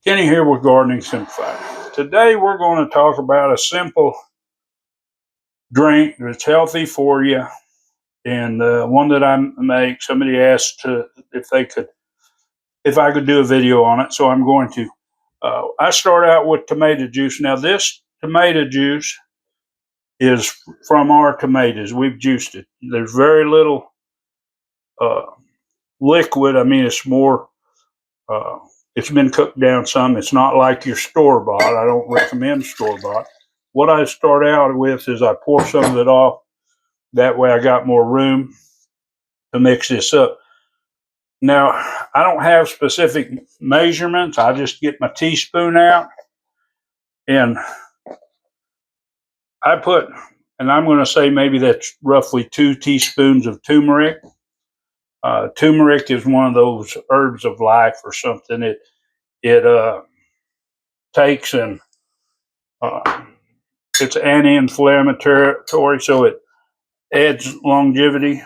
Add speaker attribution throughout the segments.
Speaker 1: Kenny here with Gardening Simplified. Today we're going to talk about a simple drink that's healthy for you, and one that I make. Somebody asked if I could do a video on it, so I'm going to. I start out with tomato juice. Now this tomato juice is from our tomatoes. We've juiced it. There's very little uh, liquid. I mean, it's more. Uh, it's been cooked down some. It's not like your store bought. I don't recommend store bought. What I start out with is I pour some of it off. That way I got more room to mix this up. Now, I don't have specific measurements. I just get my teaspoon out and I put, and I'm going to say maybe that's roughly 2 teaspoons of turmeric. Turmeric is one of those herbs of life or something. It takes and it's anti-inflammatory, so it adds longevity.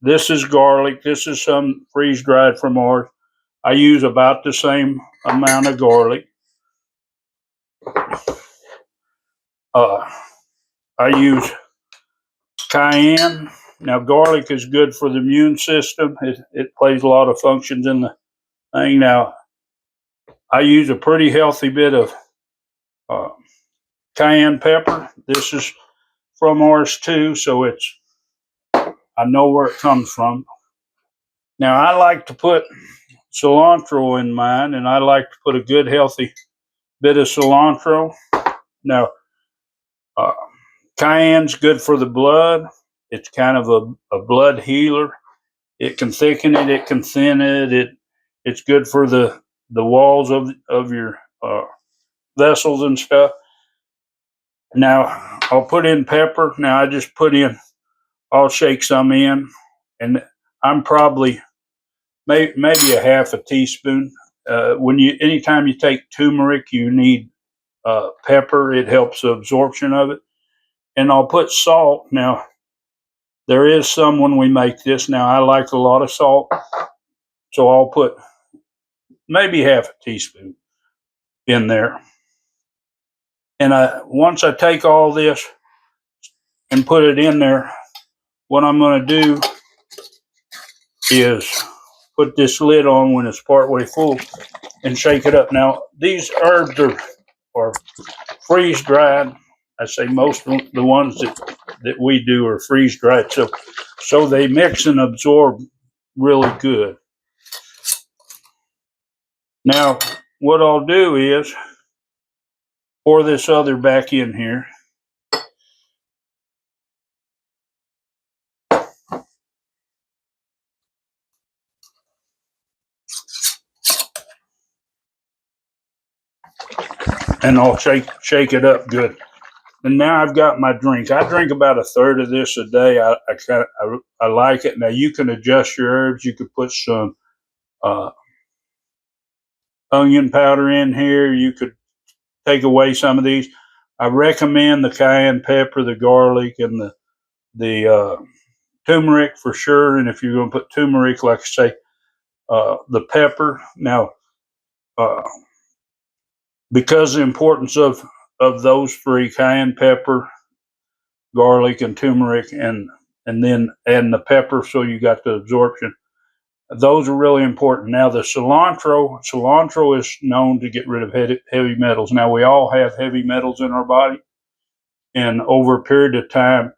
Speaker 1: This is garlic. This is some freeze-dried from ours. I use about the same amount of garlic. I use cayenne. Now, garlic is good for the immune system. It plays a lot of functions in the thing. Now, I use a pretty healthy bit of cayenne pepper. This is from ours too, so I know where it comes from. Now, I like to put cilantro in mine, and I like to put a good healthy bit of cilantro. Now, cayenne's good for the blood. It's kind of a blood healer. It can thicken it. It can thin it. It's good for the walls of your vessels and stuff. Now, I'll put in pepper. Now, I just I'll shake some in, and I'm probably maybe a half a teaspoon. Anytime you take turmeric, you need pepper. It helps the absorption of it. And I'll put salt. Now, there is some when we make this. Now, I like a lot of salt, so I'll put maybe half a teaspoon in there. And once I take all this and put it in there, what I'm going to do is put this lid on when it's partway full and shake it up. Now, these herbs are freeze dried. I say most of the ones that we do are freeze dried, so they mix and absorb really good. Now, what I'll do is pour this other back in here. And I'll shake it up good. And now I've got my drink. I drink about a third of this a day. I like it. Now you can adjust your herbs. You could put some onion powder in here. You could take away some of these. I recommend the cayenne pepper, the garlic, and the turmeric for sure. And if you're going to put turmeric, like I say, the pepper. Now, because the importance of those 3, cayenne pepper, garlic, and turmeric, and then adding the pepper, so you got the absorption. Those are really important. Now, the cilantro is known to get rid of heavy metals. Now, we all have heavy metals in our body, and over a period of time,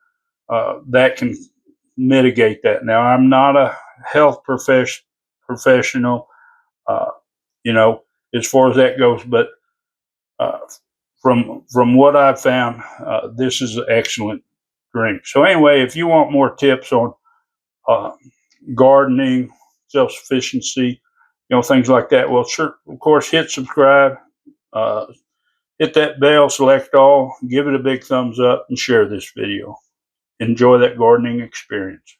Speaker 1: that can mitigate that. Now, I'm not a health professional, as far as that goes, but from what I've found, this is an excellent drink. So anyway, if you want more tips on gardening, self-sufficiency, things like that, well, sure, of course, hit subscribe, hit that bell, select all, give it a big thumbs up, and share this video. Enjoy that gardening experience.